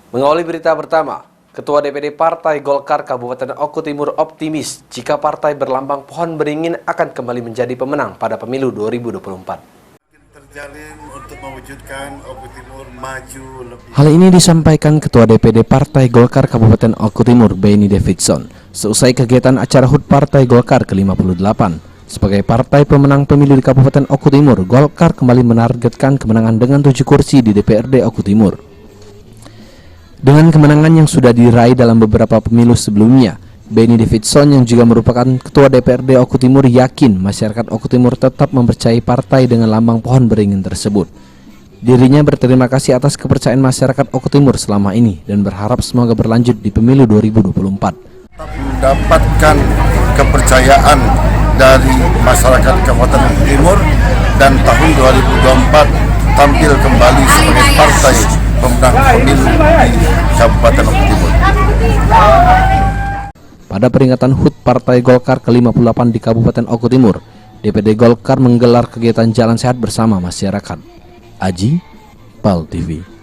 Mengawali berita pertama, Ketua DPD Partai Golkar Kabupaten Oku Timur optimis jika partai berlambang pohon beringin akan kembali menjadi pemenang pada pemilu 2024. Untuk mewujudkan Oku Timur maju lebih. Hal ini disampaikan Ketua DPD Partai Golkar Kabupaten Oku Timur, Benny Davidson, seusai kegiatan acara HUT Partai Golkar ke-58. Sebagai partai pemenang pemilu di Kabupaten Oku Timur, Golkar kembali menargetkan kemenangan dengan 7 kursi di DPRD Oku Timur. Dengan kemenangan yang sudah diraih dalam beberapa pemilu sebelumnya, Benny Davidson yang juga merupakan Ketua DPRD Oku Timur yakin masyarakat Oku Timur tetap mempercayai partai dengan lambang pohon beringin tersebut. Dirinya berterima kasih atas kepercayaan masyarakat Oku Timur selama ini dan berharap semoga berlanjut di pemilu 2024. Mendapatkan kepercayaan dari masyarakat Kabupaten Oku Timur dan tahun 2024 tampil kembali sebagai partai pemenang pemilu di Kabupaten Oku Timur. Pada peringatan HUT Partai Golkar ke-58 di Kabupaten Oku Timur, DPD Golkar menggelar kegiatan jalan sehat bersama masyarakat. Aji, PAL TV.